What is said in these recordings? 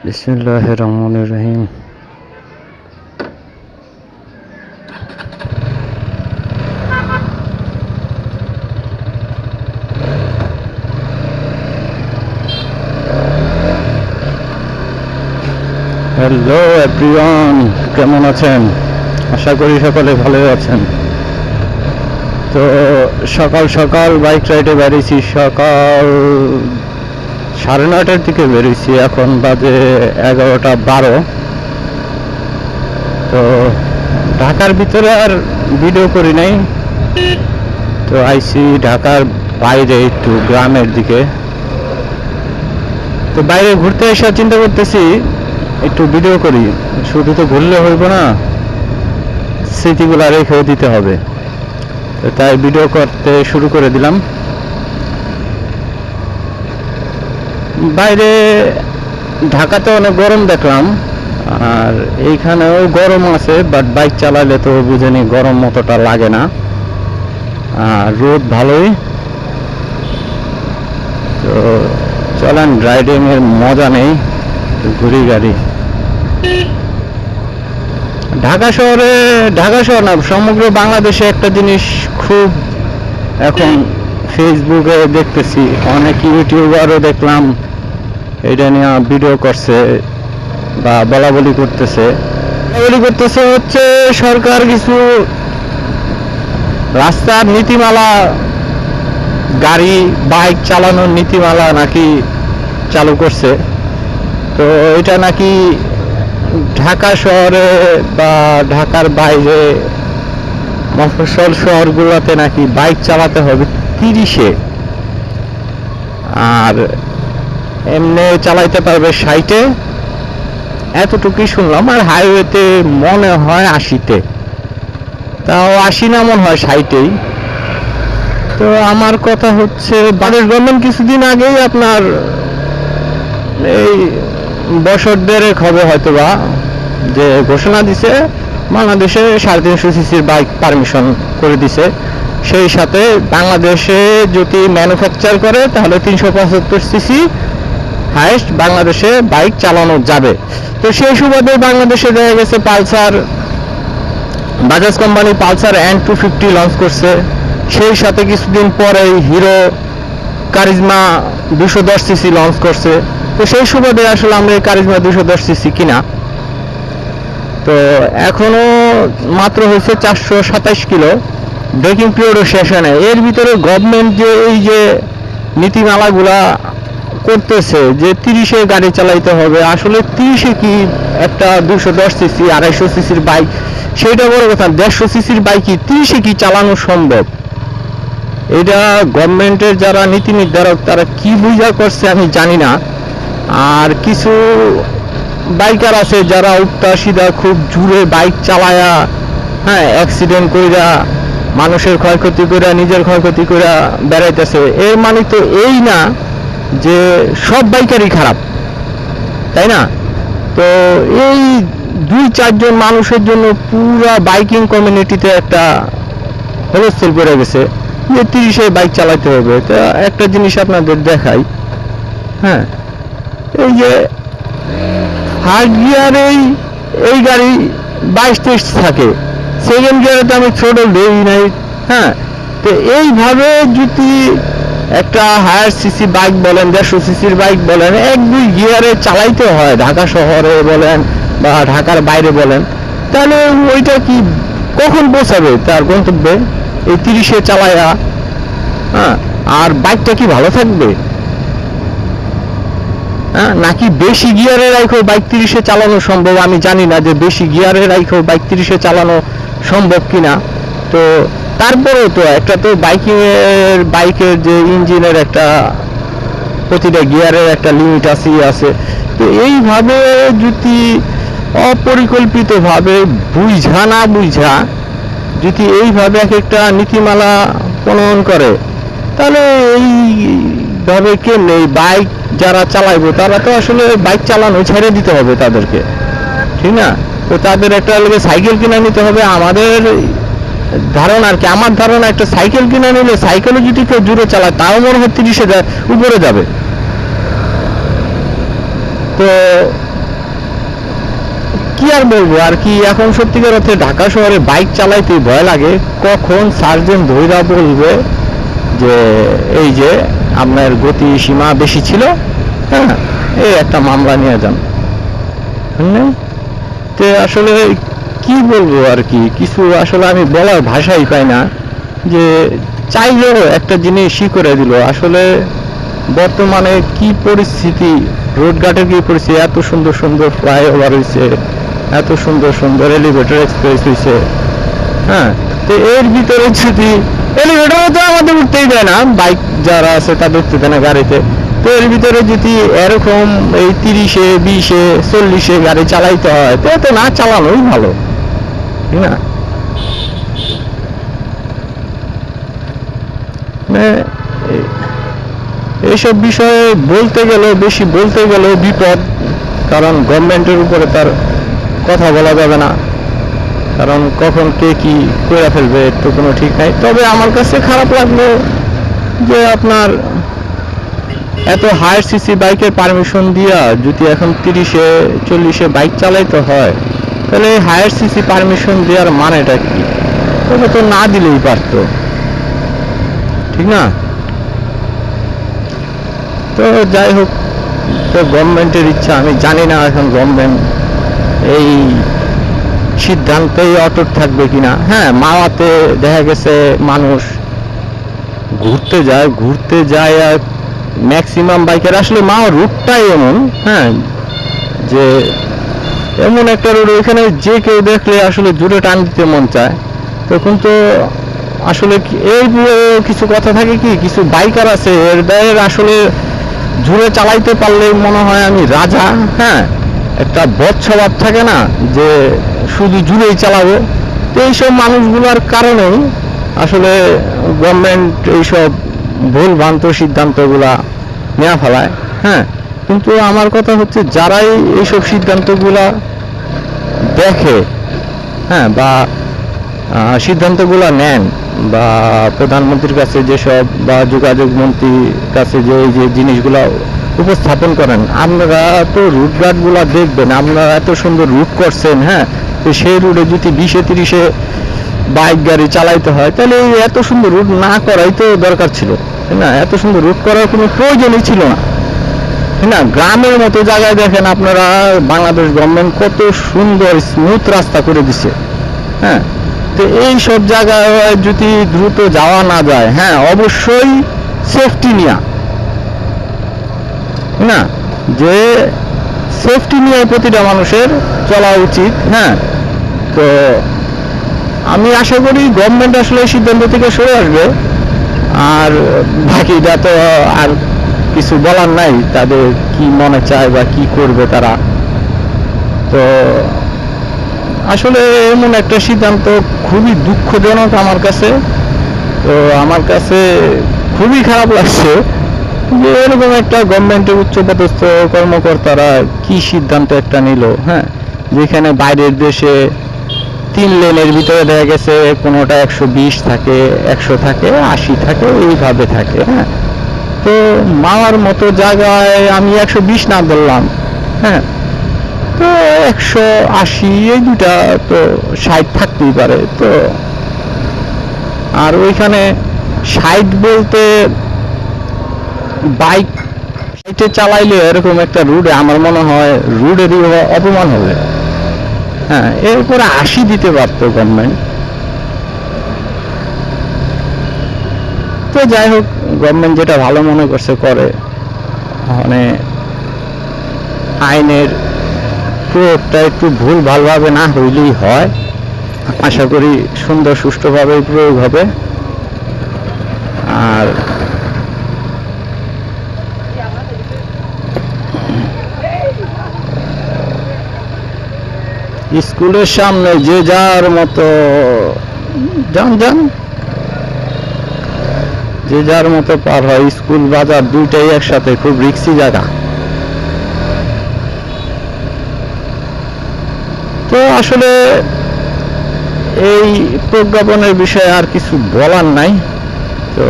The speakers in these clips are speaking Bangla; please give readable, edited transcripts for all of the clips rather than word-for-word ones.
বিসমিল্লাহির রহমানির রহিম। হ্যালো এভরিওয়ান, কেমন আছেন? আশা করি সকলে ভালো আছেন। তো সকাল সকাল বাইক রাইডে বেরিয়েছি, সকাল 9:30টার দিকে বেরিয়েছি, এখন বাজে 11:12। তো ঢাকার ভিতরে আর ভিডিও করি নাই, তো আইছি ঢাকার বাইরে একটু গ্রামের দিকে। তো বাইরে ঘুরতে এসে চিন্তা করতেছি একটু ভিডিও করি, শুধু তো ঘুরলে হইব না, স্মৃতিগুলো রেখেও দিতে হবে। তো তাই ভিডিও করতে শুরু করে দিলাম। বাইরে ঢাকাতে অনেক গরম দেখলাম, আর এইখানেও গরম আছে, বাট বাইক চালালে তো বুঝেনি গরম মতটা লাগে না, আর রোদ ভালোই। তো চলেন রাইডিং এর মজা নেই, ঘুরি গাড়ি। ঢাকা শহর না, সমগ্র বাংলাদেশে একটা জিনিস খুব এখন ফেসবুকে দেখতেছি, অনেক ইউটিউবারও দেখলাম এটা নিয়ে ভিডিও করছে বা বলাবলি করতেছে হচ্ছে সরকার কিছু রাস্তার নীতিমালা, গাড়ি বাইক চালানোর নীতিমালা নাকি চালু করছে। তো এটা নাকি ঢাকা শহরে বা ঢাকার বাইরে মফস্বল শহরগুলোতে নাকি বাইক চালাতে হবে 30-এ, আর এমনি চালাইতে পারবে 60-এ, এতটুকুই শুনলাম। আর হাইওয়েতে মনে হয় 80-তে, তাও 80 না মনে হয় 60-এই। তো আমার কথা হচ্ছে বাংলাদেশ গভর্নমেন্ট কিছুদিন আগেই আপনার এই বছর দেড়েক হবে হয়তোবা, যে ঘোষণা দিছে বাংলাদেশে 350 সিসির বাইক পারমিশন করে দিছে। সেই সাথে বাংলাদেশে যদি ম্যানুফ্যাকচার করে তাহলে 375 সিসি হাইয়েস্ট বাংলাদেশে বাইক চালানো যাবে। তো সেই সুবাদে বাংলাদেশে দেখা গেছে Pulsar, Bajaj company Pulsar N250 launch করছে। সেই সাথে কিছুদিন পরে হিরো কারিজমা 210 সিসি লঞ্চ করছে। তো সেই সুবাদে আসলে আমরা এই কারিজমা 210 সিসি কিনা। তো এখনো মাত্র হয়েছে 427 কিলো, ব্রেকিং পিরিয়ডও শেষ হয় না। এর ভিতরে গভর্নমেন্ট যে এই যে নীতিমালাগুলা করতেছে যে 30-এ গাড়ি চালাইতে হবে, আসলে 30-এ কি একটা 210 সিসি 250 সিসির বাইক, সেইটা বড় কথা, 150 সিসির বাইক কি 30-এ কি চালানো সম্ভব? এটা গভর্নমেন্টের যারা নীতি নির্ধারক তারা কি বুঝা করছে আমি জানি না। আর কিছু বাইকার আছে যারা উল্টা সিধা খুব জোরে বাইক চালায়া, হ্যাঁ, অ্যাক্সিডেন্ট কইরা মানুষের ক্ষয়ক্ষতি কইরা নিজের ক্ষয়ক্ষতি কইরা বেড়াইতেছে। এর মানে তো এই না যে সব বাইকারই খারাপ, তাই না? তো এই 2-4 জন মানুষের জন্য পুরা বাইকিং কমিউনিটিতে একটা হলস্থল পড়ে গেছে যে 30-এ বাইক চালাতে হবে। তো একটা জিনিস আপনাদের দেখাই, হ্যাঁ, এই যে ফার্স্ট গিয়ারে এই গাড়ি 22-23 থাকে, সেকেন্ড গিয়ারে তো আমি ছোট দেই নাই, হ্যাঁ। তো এইভাবে যদি একটা হায়ার সিসি বাইক বলেন, 150 সিসির বাইক বলেন, 1-2 গিয়ারে চালাইতে হয় ঢাকা শহরে বলেন বা ঢাকার বাইরে বলেন, তাহলে ওইটা কি কখন পৌঁছাবে তার গন্তব্যে এই 30-এ চালায়া? হ্যাঁ, আর বাইকটা কি ভালো থাকবে? হ্যাঁ, নাকি বেশি গিয়ারে রাখো বাইক 30-এ চালানো সম্ভব? আমি জানি না যে বেশি গিয়ারে রাখো বাইক 30-এ চালানো সম্ভব কিনা। তো তারপরেও তো একটা তো বাইকের যে ইঞ্জিনের একটা প্রতিটা গিয়ারের একটা লিমিট আছে। তো এইভাবে যদি অপরিকল্পিতভাবে বুঝা না বুঝা যদি এইভাবে এক একটা নীতিমালা প্রণয়ন করে, তাহলে এইভাবে কেমনে এই বাইক যারা চালাইবো তারা তো আসলে বাইক চালানো ছেড়ে দিতে হবে তাদেরকে, ঠিক না? তো তাদের একটা সাইকেল কিনে নিতে হবে। আমাদের ধারণা আর কি, আমার ধারণা একটা সাইকেল কিনে নিলে সাইকেলও যদি কেউ জুড়ে চালায় তাও মনে হয় 30-এ উপরে যাবে। তো কি আর বলবো আর কি, এখন সত্যিকার অর্থে ঢাকা শহরে বাইক চালাইতে ভয় লাগে, কখন সার্জেন্ট ধইরা বলবে যে এই যে আপনার গতি সীমা বেশি ছিল, হ্যাঁ এই একটা মামলা নিয়ে যান। তো আসলে কি বলবো আর কি, কিছু আসলে আমি বলার ভাষাই পাই না, যে চাইলেও একটা জিনিসই করে দিল। আসলে বর্তমানে কি পরিস্থিতি, রোডঘাটের কি পরিস্থিতি, এত সুন্দর সুন্দর ফ্লাইওভার হয়েছে, এত সুন্দর সুন্দর এলিভেটর এক্সপ্রেস হয়েছে, হ্যাঁ তো এর ভিতরে যদি এলিভেটরে তো আমাদের উঠতেই দেয় না, বাইক যারা আছে তাদের উঠতে দেয় না গাড়িতে, তো এর ভিতরে যদি এরকম এই 30-এ 20-এ 40-এ গাড়ি চালাইতে হয় তো এত না চালানোই ভালো, ঠিক না? এইসব বিষয়ে বলতে গেলেও বেশি বলতে গেলেও বিপদ, কারণ গভর্নমেন্টের উপরে তার কথা বলা যাবে না, কারণ কখন কে কি করে ফেলবে তো কোনো ঠিক নাই। তবে আমার কাছে খারাপ লাগলো যে আপনার এত হায়ার সিসি বাইকের পারমিশন দিয়া যদি এখন 30-এ 40-এ বাইক চালাইতে হয়, তাহলে হায়ার সিসি পারমিশন দেওয়ার মানেটা কি? তবে তো না দিলেই পারতো, ঠিক না? তো যাই হোক, তো গভর্নমেন্টের ইচ্ছা, আমি জানি না এখন গভর্নমেন্ট এই সিদ্ধান্তেই অটুট থাকবে কিনা। হ্যাঁ, মাওয়াতে দেখা গেছে মানুষ ঘুরতে যায় আর ম্যাক্সিমাম বাইকের আসলে মাওয়া রুটটাই এমন, হ্যাঁ যে এমন একটা রোড, ওইখানে যে কেউ দেখলে আসলে জুড়ে টান দিতে মন চায়। তখন তো আসলে এই কিছু কথা থাকে কি, কিছু বাইকার আছে এর আসলে জুড়ে চালাইতে পারলে মনে হয় আমি রাজা, হ্যাঁ একটা বদ স্বভাব থাকে না যে শুধু জুড়েই চালাবো। তো এইসব মানুষগুলোর কারণেই আসলে গভর্নমেন্ট এইসব ভুল ভ্রান্ত সিদ্ধান্তগুলা নেওয়া ফেলায়, হ্যাঁ। কিন্তু আমার কথা হচ্ছে যারাই এইসব সিদ্ধান্তগুলা দেখে, হ্যাঁ বা সিদ্ধান্তগুলা নেন, বা প্রধানমন্ত্রীর কাছে যেসব বা যোগাযোগ মন্ত্রীর কাছে যে এই যে জিনিসগুলো উপস্থাপন করেন, আপনারা তো রুটঘাটগুলো দেখবেন, আপনারা এত সুন্দর রুট করছেন, হ্যাঁ তো সেই রুটে যদি 20-এ 30-এ বাইক গাড়ি চালাইতে হয় তাহলে এত সুন্দর রুট না করাই তো দরকার ছিল, তাই না? এত সুন্দর রুট করার কোনো প্রয়োজনই ছিল না, তাই না? গ্রামের মতো জায়গায় দেখেন আপনারা, বাংলাদেশ গভর্নমেন্ট কত সুন্দর স্মুথ রাস্তা করে দিছে, হ্যাঁ। তো এই সব জায়গায় যদি দ্রুত যাওয়া না যায়, হ্যাঁ অবশ্যই সেফটি নিয়া, না যে সেফটি নিয়ে প্রতিটা মানুষের চলা উচিত, হ্যাঁ। তো আমি আশা করি গভর্নমেন্ট আসলে এই সিদ্ধান্ত থেকে সরে আসবে, আর বাকিটা তো আর কিছু বলার নাই, তাদের কি মনে চায় বা কি করবে তারা। তো আসলে এমন একটা সিদ্ধান্ত খুবই দুঃখজনক আমার কাছে। তো আমার কাছে খুবই খারাপ লাগছে যে এরকম একটা গভর্নমেন্টের উচ্চপদস্থ কর্মকর্তারা কি সিদ্ধান্ত একটা নিল, হ্যাঁ যেখানে বাইরের দেশে 3 লেনের ভিতরে দেখা গেছে কোনোটা 120 থাকে, 100 থাকে, 80 থাকে, এইভাবে থাকে, হ্যাঁ। তো মাওয়ার মতো জায়গায় আমি 120 না বললাম, হ্যাঁ তো 180 এই দুটা তো 60 থাকতেই পারে। তো আর ওইখানে 60 বলতে বাইক সাইটে চালাইলে এরকম একটা রুটে আমার মনে হয় রুটেরই অপমান হবে, হ্যাঁ এরপরে 80 দিতে পারতো গভর্নমেন্ট। তো যাই হোক, গভর্নমেন্ট যেটা ভালো মনে করছে করে, মানে আইনের প্রয়োগটা একটু ভুল ভালভাবে না হইলেই হয়। আশা করি সুন্দর সুষ্ঠুভাবে প্রয়োগ হবে। আর স্কুলের সামনে যে যার মতো যান যে যার মতো পার হয়, স্কুল বাজার দুইটাই একসাথে, খুব রিস্কি জায়গা। তো আসলে এই প্রজ্ঞাপনের বিষয়ে আর কিছু বলার নাই। তো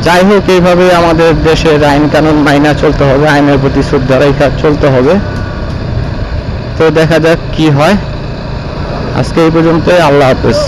যাই হোক, এইভাবে আমাদের দেশের আইন কানুন মাইনা চলতে হবে, আইনের প্রতি শ্রদ্ধা রেখে চলতে হবে। তো দেখা যাক কি হয়। আজকে এই পর্যন্ত, আল্লাহ হাফেজ।